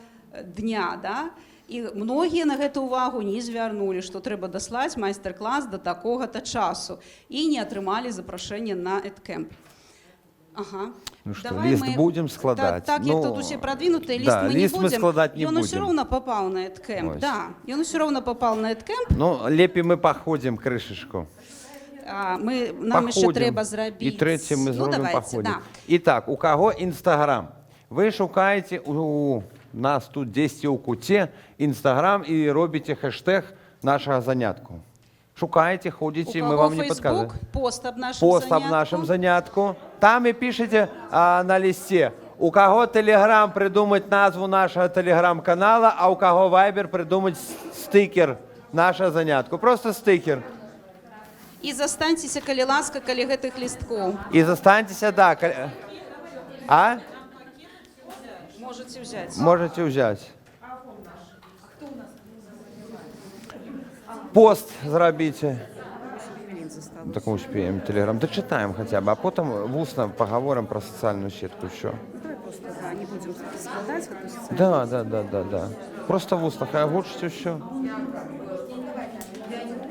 дня, да? І многі на гэту увагу не звярнулі, што трэба даслаць майстар-клас до такога-то часу і не атрымалі запрашэнне на EdCamp. Ага. Ну что, лист будем складать? Так, ну, як тут усе продвинутые, лист да, мы лист не мы будем. складать не И он будем. все равно попал на EdCamp. Ось. Да, и он все равно попал на EdCamp. Ну, лепей мы походим крышечку. Нам еще треба зробити. І третє ми зробимо давайте, походимо. да. І так, у кого Інстаграм? Ви шукаєте у нас тут десь у куті Інстаграм і робите хештег нашого занятку. Шукаете, ходите, У мы кого вам не Facebook, подсказываем. пост об нашем Пост занятку. об нашем занятку. Там и пишите на листе. У кого Телеграм придумать назву нашего Телеграм-канала, а у кого Вайбер придумать стикер нашего занятку. Просто стикер. І застаньтеся, калі ласка, калі гэтых лісткоў. И застаньтесь, да. А? Можете взять. Можете взять. Пост зробите. Так мы успеем, Телеграм. Дочитаем хотя бы, а потом в устно поговорим про социальную сетку еще. Давай просто не будем складать. Да. Просто в устно, озвучите все.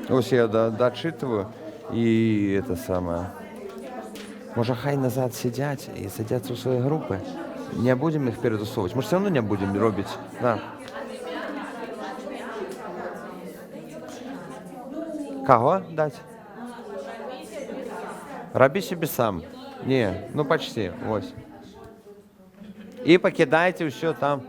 Вот я дочитываю, и это самое. Может, хай назад сидять и садятся у своей группы. Не будем их перетусовывать. Может, все равно не будем робить. Да. Кого дать? Роби себе сам. Не, ну почти. Ось. И покидайте все там.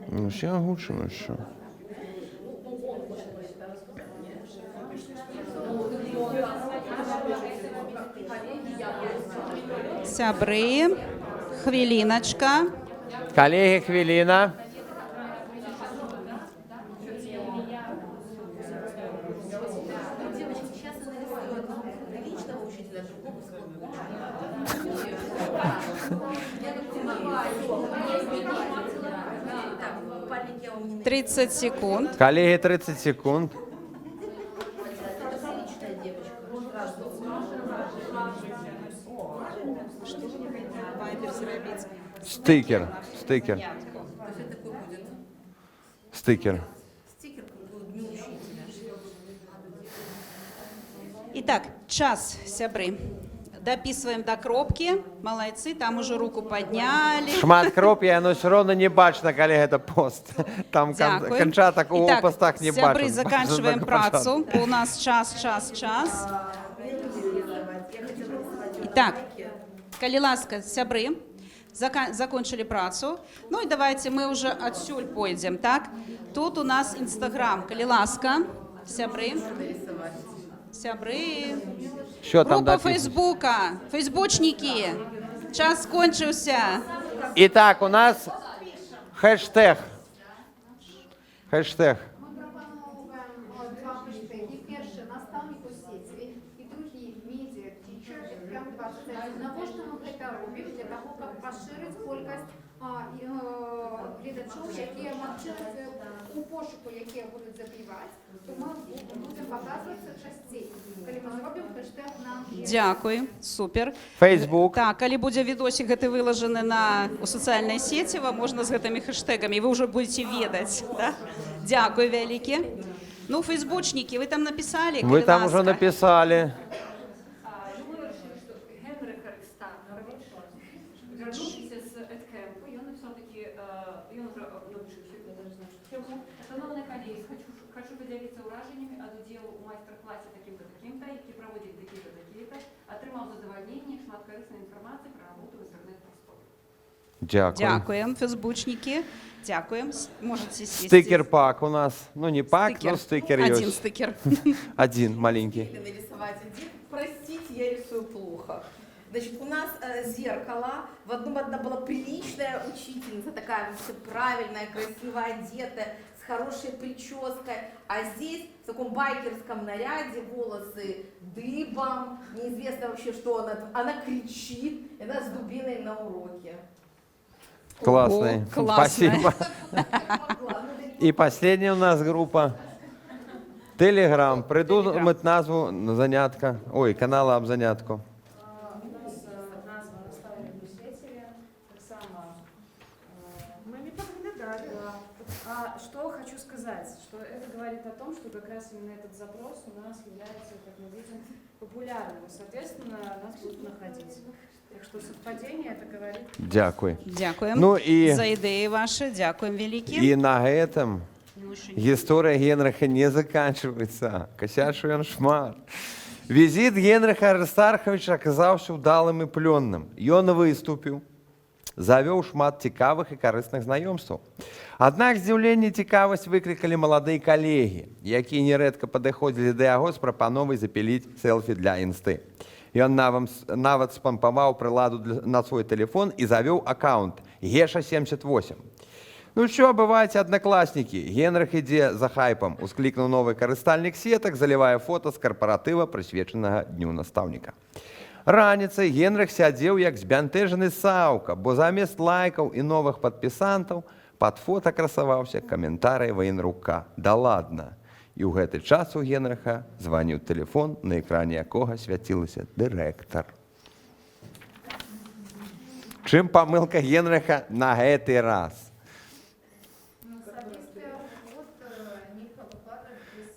Ну, все огучимо, що. Сябры, хвилиночка. Коллеги, хвилина. Так, 30 секунд. Коллеги, 30 секунд. Стикер. Стикер. Стикер. Итак, час, сябры. Дописываем до кропки. Молодцы, там уже руку подняли. Шмат кропки, оно все равно не бачно, коллеги, это пост. Там Дякую. конца такого Итак, в постах не сябры, бачно. заканчиваем працу. У нас час. Итак, калі ласка, сябры, закончили працу. Ну и давайте мы уже отсюль пойдем, так? Тут у нас Инстаграм, калі ласка, сябры. Що там Група написано? Фейсбука, фейсбучники, час скончився. Итак, у нас хэштег. Хэштег. Ми пропонуємо два хештеги. Перший – наставник у сети і другий – медіа teacher. Прям 20. Навіщо ми це робимо? Для того, щоб поширити кількість глядачів, які навчаються у пошуку, які будуть забивати, то ми будемо показуватися частей. Коли ми зробимо хештег на Дякую, супер. Facebook. Так, калі будзе відосик гэты выложены у сацыяльнай сеці, вам можна з гэтымі хэштэгамі, вы ўжо будете ведаць. Да? Дякую вялікі. Ну, фейсбучнікі, вы там написали? Вы там уже написали. Вернувшийся с EdCamp, и он написал такие, и он уже обновивший всю эту схему. Шановні колеги, хочу поділитися ураженнями від уділу у майстер-класі таким-то, таким-то, які проводять такі-то, такі-то, отримав задовольнення, шмат корисної інформації про роботу в інтернет-просторі. Дякую. Дякуємо, фейсбучники. Дякуємо. Можете сесть. Стикер-пак у нас. Ну, не пак, но стикер Один есть. стикер. Один маленький. Нарисовать один. Простите, я рисую плохо. Значит, у нас зеркало. В одном одна была приличная учительница, такая вся правильная, красиво одетая, с хорошей прической. А здесь в таком байкерском наряде, волосы дыбом, неизвестно вообще, что она. Она кричит, и она с дубиной на уроке. Классный. Ого, классная. Спасибо. И последняя у нас группа. Телеграм. Придумать назву занятка. Ой, канала об занятку. У нас назва «Наставник у Светеве». Так само. Мы не подглядали. А что хочу сказать, что это говорит о том, что как раз именно этот запрос у нас является, как мы видим, популярным. И, соответственно, нас будут находить. Так что совпадение это говорит. Дякую. Дякуємо Ну і- за ідеї ваші. Дякуємо великі. И на этом Ну, ще ні. история Генриха не заканчивается. Косяший он шмат. Визит Генриха Аристарховича оказался удалым и пленным. Ён выступил, завел шмат цікавых и корыстных знаёмстваў. Аднак здзіўленне і цікавасць выклікалі маладыя калегі, якія нерэдка падыходзілі да яго з прапановай запіліць селфі для інсты. Ён нават спампаваў прыладу на свой телефон і завёў аккаунт Геша78. Ну що, бываеце, аднакласнікі, Генрых ідзе за хайпам, усклікнуў новы карыстальнік сетак, залівае фота з карпаратыва, прысвечанага Дню настаўніка. Раніцай Генрых сядзеў як збянтэжаны саўка, бо замест лайкаў і новых падпісантаў пад фота красаваўся каментарый военрука. Да ладна. І ў гэты час у Генрыха званіў тэлефон, на экране якога свяцілася дырэктар. Чым памылка Генрыха на гэты раз? Особисто вот не выкладывать без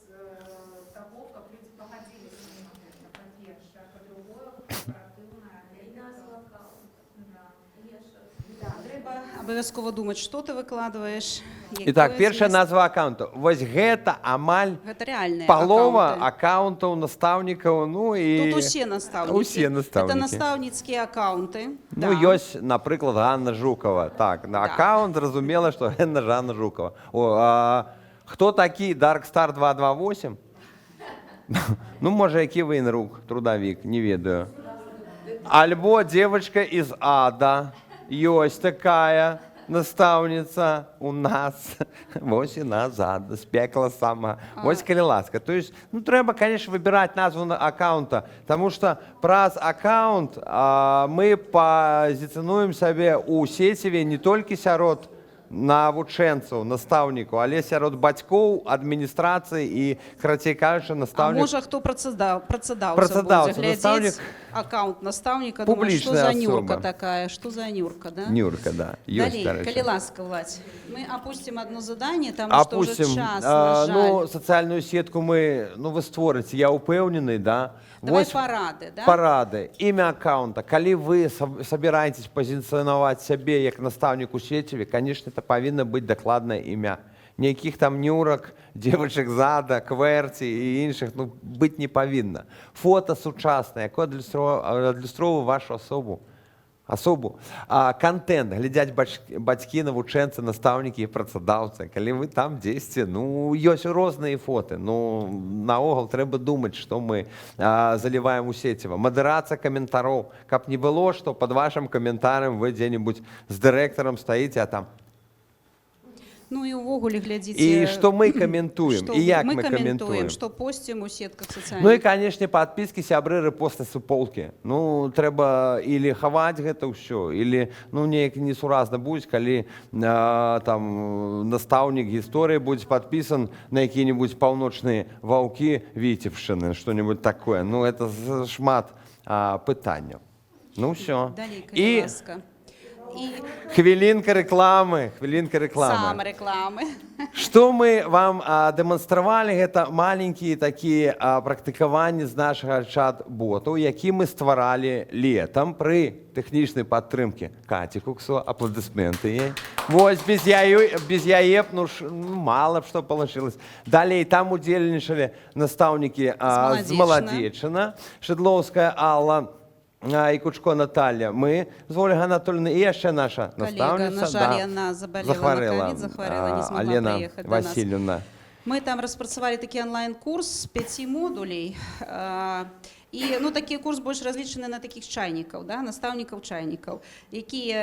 того, как люди погодили с ним, по-перше, а по-другое, корпоративное. Треба обов'язково думати, що ти викладаєш. І так, перша назва аккаунту. Вось гэта амаль Гэта реальные палова аккаунты. аккаунтаў настаўнікаў, ну і... Тут усе настаўнікі. Усе настаўнікі. Это настаўніцкія аккаунты. Ну, ёсць, напрыклад, Ганна Жукова. Так, на аккаунт зразумела, што гэта Жанна Жукова. О, а хто такі Darkstar 228? Ну, можа, які военрук, трудовик, не ведаю. Альбо девочка из ада. Ёсць такая настаўніца у нас. Вось і назад, з пекла сама. Вось калі ласка. То есть, ну, трэба, конечно, выбирать назву аккаунта, потому что праз аккаунт мы позиционуем сябе у сеціве не толькі сярод навучэнцаў, настаўнікаў, але сярод бацькоў, адміністрацыі і, карацей кажучы, А настаўнік... можа, хто працадаўца Працадаўца, будзе настаўнік- глядзець аккаунт настаўніка, думае, што Публічная за Нюрка асоба. такая, што за Нюрка, да? Нюрка, да. Ёсць, Далей, кароче. калі ласка, Владь, мы опустим одно задание, потому что уже Опустим. час, на жаль. Ну, социальную сетку мы, ну, вы створите, я упевнений, да? Давай Вось парады, да? Парады, імя аккаунта. Калі вы собираетесь позиционовать себе як настаўнік у сетеве, конечно, это павінна быць дакладнае імя. Ніякіх там нюрак, девочек зада, кверці і іншых, ну, быць не павінна. Фото сучаснае, якое адлюстроўвае вашу особу. Контент, глядзяць бацькі, навучэнцы, настаўнікі і працадаўцы. Калі вы там дзесьці, ну, ёсць розныя фоты. Ну, наогул трэба думаць, што мы заліваем у сеціва. Мадэрацыя каментароў, каб не было, што пад вашым каментарам вы дзе-нибудь з дырэктарам стаіце, а там... Ну і увогуле глядзіце... І што мы каментуем, што і як мы мы каментуем, каментуем. што посцім у сетках сацыяльных. Ну і, канешне, падпіскі, сябры, рэпосты, суполкі. Ну, трэба ілі хаваць гэта ўсё, ілі, ну, неяк несуразна будзе, калі там настаўнік гісторыі будзе падпісан на якія-небудзь паўночныя ваўкі Віцебшчыны, што-небудзь такое. Ну, это шмат пытанняў. Ну, ўсё. Далей, калі І ласка. І хвілінка рэкламы. сам рэкламы. Што мы вам дэманстравалі, гэта маленькія такія практыкаванні з нашага чат-боту, які мы стваралі летам пры тэхнічнай падтрымкі Каці Куксо, апладысменты ей. Вось без яе, ну мала б што получилось. Далей там удзельнічалі настаўнікі з Маладзечына, Шыдлоўская Алла, і Кучко Наталія. Ми з Ольгою Анатольовною і ще наша Коллега, наставниця. на жаль, она заболела на ковид, захворела, не смогла Алена приехать до нас. Васильівна. Мы там распрацавалі такі онлайн-курс з 5 модулей. І ну, такі курс больш разлічаны на таких чайнікаў, да, настаўнікаў-чайнікаў, якія,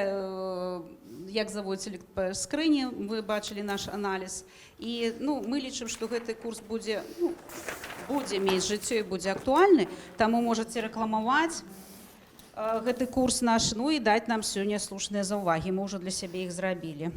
як заводзяць скрыні, вы бачылі наш аналіз. І ну, мы лічым, што гэты курс будзе, ну, будзе мець жыццё і будзе актуальны, таму можаце рэкламаваць гэты курс наш, ну і даць нам сёння слушныя заўвагі. Мы ўжо для сябе іх зрабілі.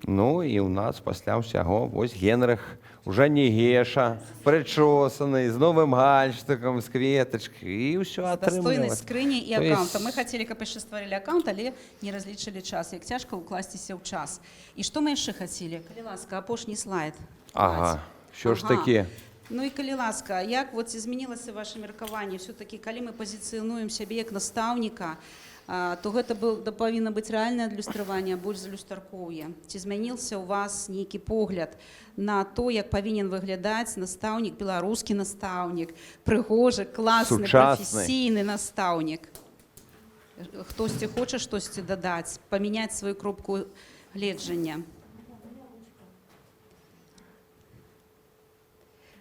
Ну і ў нас пасля ўсяго вось Генрых уже не Геша, прычосаны, з новым гальштукам, з кветачкай, і ўсё Дастойнай атрымліваць. скрыні і То есть- аккаунта. Мы хацелі, каб яшчэ стварылі аккаунт, але не разлічылі час. Як цяжка ўкласціся ў час. І што мы яшчэ хацелі? Калі ласка, апошні слайд. Ага, що ж Ага. такі? Ну і калі ласка, як вот змянілася ваше меркаванне? Все-таки, калі мы пазіцыянуем сябе як настаўніка, то гэта павінна быць рэальнае адлюстраванне, больш за люстаркоўе. Ці змяніўся ў вас нейкі погляд на то, як павінен выглядаць настаўнік, беларускі настаўнік, прыгожы, класны, Сучасны. прафесійны настаўнік? Хтосьці хоча штосьці дадаць, памяняць сваю кропку гледжання?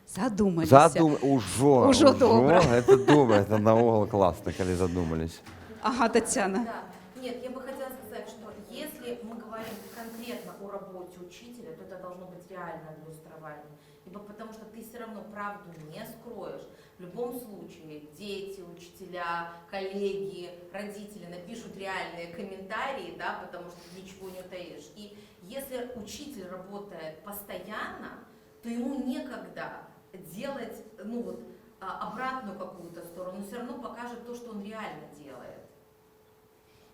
Задумаліся. Ужо добра. Гэта добра, это наогул класна, калі задумались. Ага, Татьяна. Да. Нет, я бы хотела сказать, что если мы говорим конкретно о работе учителя, то это должно быть реальное иллюстрование. Ибо потому что ты все равно правду не скроешь. В любом случае дети, учителя, коллеги, родители напишут реальные комментарии, да, потому что ничего не утаишь. И если учитель работает постоянно, то ему некогда делать, ну вот, обратную какую-то сторону, все равно покажет то, что он реально делает.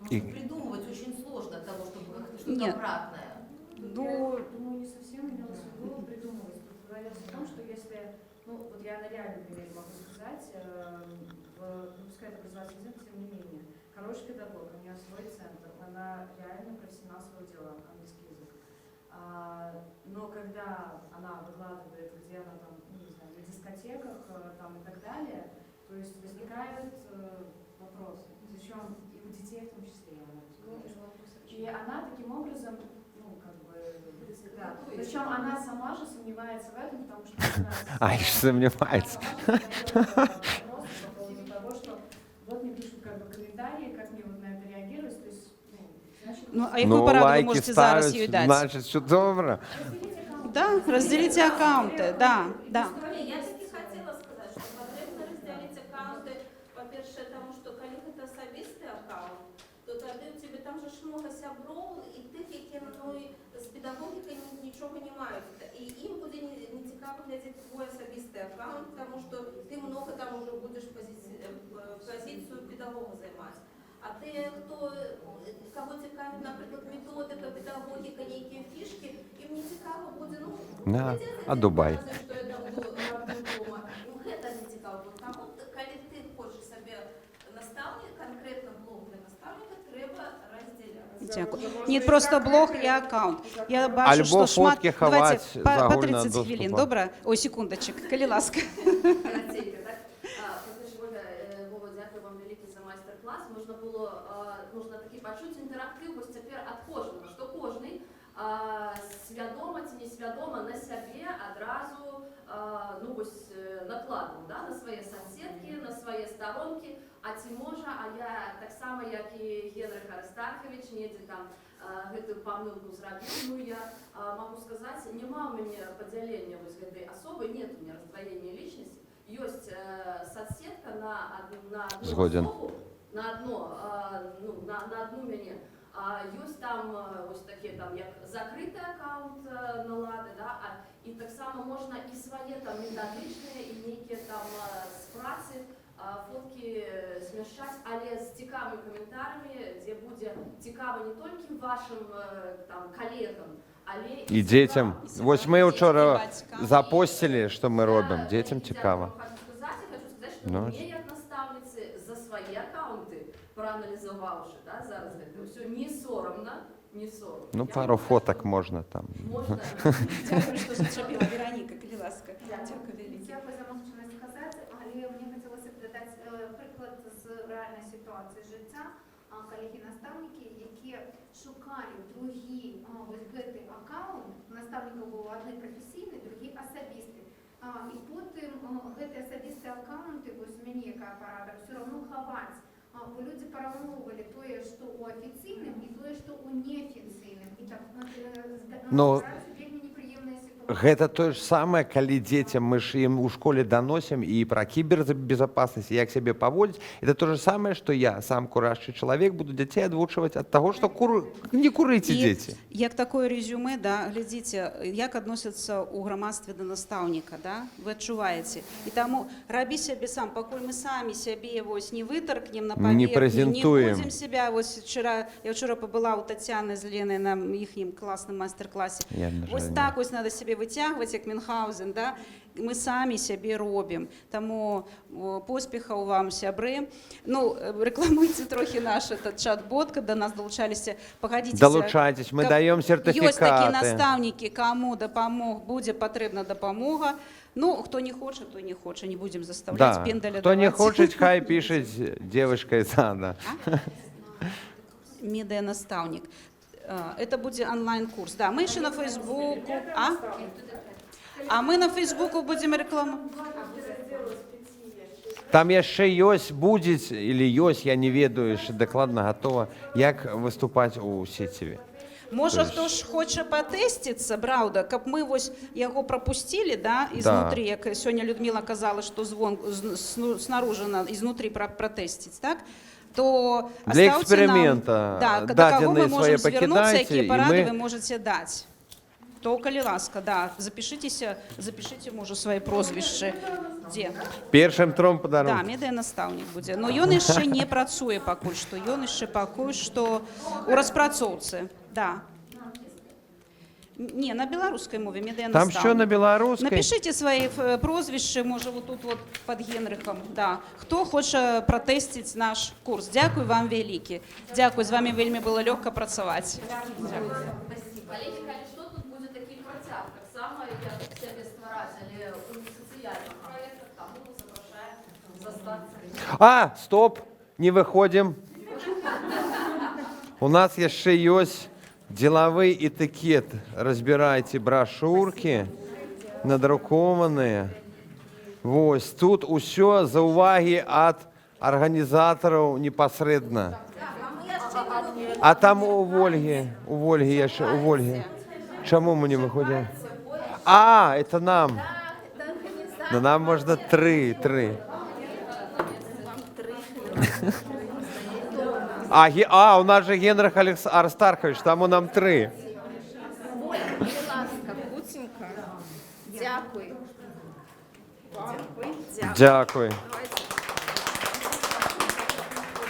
Придумывать очень сложно того, чтобы как-то что-то Нет. обратное. Ну, думаю, не совсем имелось в виду придумывать. Тут говорилось о том, что если, ну, вот я на реальном примере могу сказать, пускай это образовательный центр, тем не менее, хороший педагог, у нее свой центр, она реально профессионал своего дела, английский язык. Но когда она выкладывает, где она там, ну, не знаю, на дискотеках там и так далее, то есть возникает вопрос, зачем и у детей в том числе. И она таким образом, ну, как бы, да. Причем она сама же сомневается в этом, потому что она Сомневается. вопрос по поводу того, что вот мне пишут как бы комментарии, как мне вот на это реагировать, то есть, ну, значит, Ну, а якую параду ви можете зараз їй дати? Значить, що добре. Да, разделите аккаунты, да, да. Я тільки хотіла сказати, що потрібно розділити аккаунти, по-перше, тому що коли це особистий аккаунт, то тоді у тебе там же ж много сябров і тих, які ну, з педагогікою нічого не мають. І їм буде не цікаво глядіти твій особистий аккаунт, тому що ти много там уже будеш позицію педагога займати. А ти, кого цікавить, наприклад, методика, педагогіка, які фішки, їм не цікаво буде, ну, Да. А Дубай? що я там буду вдома. Їм це не цікаво. Тому, коли ти хочеш собі наставник, конкретно блок для наставника, треба розділяти. Дякую. Ні, просто блог і аккаунт. Я бачу, Альбо що шмат... фотки Давайте ховать по загально 30 доступа. хвилин, добре? Ой, секундочок, коли ласка. Коротенько, так? По-перше, Ольга, Вова, дякую вам великий за майстер-клас. Можна таки почути інтерактив ось тепер від кожного, що кожний свідомо чи несвідомо на себе одразу ну, ось, накладував, да, на свої соцсетки, на свої сторонки, а ці може, а я так само, як і Генрих Аристархович, недзе там гэтую памылку зрабіў, ну я могу сказать, нема у мяне падзялення вось гэтай асобы, нет у меня раздвоения личности, ёсць соцсетка на одну Згоден. особу, на одну мяне. Ёсць там ось такі там як закрыты аккаунт на лады, да, і так само можна і свае там методичныя і нейкія там з працы фоткі змяшчаць, але з цікавымі каментарамі, дзе будзе цікава не толькі вашим там калегам, але І дзецям. Вось мы ўчора запостілі, што мы робім. Дзецям цікава. Хочу сказать, что Ну. мне як наставницы за свои аккаунты, проанализовавши, да, зараз это все не соромно, не соромно. Ну, пару фоток можна там. Можно. Дякую, що зачепила. Вероніка, коли ласка. Дякую велике. Дякую за можливість сказати, але мені хотілося б додати дати приклад з реальної ситуації життя. Колеги-наставники, які шукали другі ось гэты аккаунт, наставників був одні професійний, другі особисті. І потім гэты асабістыя аккаунты, вось мяне якая парада, все равно хаваць. Бо люди параўноўвалі тое, што ў афіцыйным і тое, што ў неафіцыйным. І так здараюцца вельмі непрыемныя сітуацыі. Гэта тое ж самае, калі дзецям мы ж ім у школе даносім і пра кібербезопасность, як сябе паводзіць. Это то же самае, што я, сам курашчы чалавек, буду дзяцей адвучваць ад таго, што не курыце дзеці. Як такое резюме, да, глядзіце, як адносяцца ў грамадстве да настаўніка, да? Вы адчуваеце. І таму рабі сябе сам, пакуль мы самі сябе вось не вытаркнем на паверхню, Не прэзентуем. не будзем себя. Вось я вчора пабыла ў Тацяны з Ленай на іхнім класным майстар-класе. Вось так вось надо сябе вытягваць, як Мюнхгаузен, да? Мы самі сябе робім. Таму поспехаў вам, сябры. Ну, рэкламуйце трохі наш этот чат-бот, каб да нас далучаліся. Пагадзіцеся. Далучайтесь, мы даём сертыфікаты. Ёсць такія настаўнікі, каму будзе патрэбна дапамога. Ну, хто не хоча, той не хоча, не будзем заставляць пендаля даваць. Хто не хоча, хай пішаць девушка из сада. Медыа-настаўнік. Это будзе онлайн-курс. Да, мы еще на Фейсбуку. А мы на Фейсбуку будем рекламу. Там яшчэ ёсць, будзе, или ёсць, я не ведаю, яшчэ дакладна гатова, як выступаць у сеціве. Можа, хто ж хоча патэсціцца, праўда, каб мы вось яго прапусцілі, да, ізнутры, як сёння Людмила казала, што снаружи, ізнутры пратэсціць, так? То для эксперимента дадзеныя свае пакідайце, якія парады вы можаце даць. То, калі ласка, да, запішыце, можа, свае прозвішчы. Дзе? Першым тром падарункам. Да, медыа-настаўнік будзе. Но ён яшчэ не працуе пакуль што. Ён яшчэ пакуль што ў распрацоўцы. Да. Не, на беларускай мове медыа-настаўнік. Там що на беларускай? Напишите свои прозвішчы, можа, вот тут вот под Генрихом. Да. Хто хоча пратэсціць наш курс. Дзякуй вам вялікі. Дзякуй, з вами вельмі было лёгка працаваць. Коллеги, что тут будет таких процяг? Так само, як себе стварателі у соціальних проєктах, тому ми запрошуємо застатися. Стоп, не выходим. У нас яшчэ ёсць деловый этикет. Разбирайте брошюрки, надрукованные. Вось, тут усё за уваги от организаторов непосредственно. А там у Вольги яшчэ, у Вольги. Чаму мы не выходим? Это нам. Но нам можно 3. У нас же Генрих Аристархович, тому нам 3. Будь ласка, Путінка. Дякую. Дякую. Давайте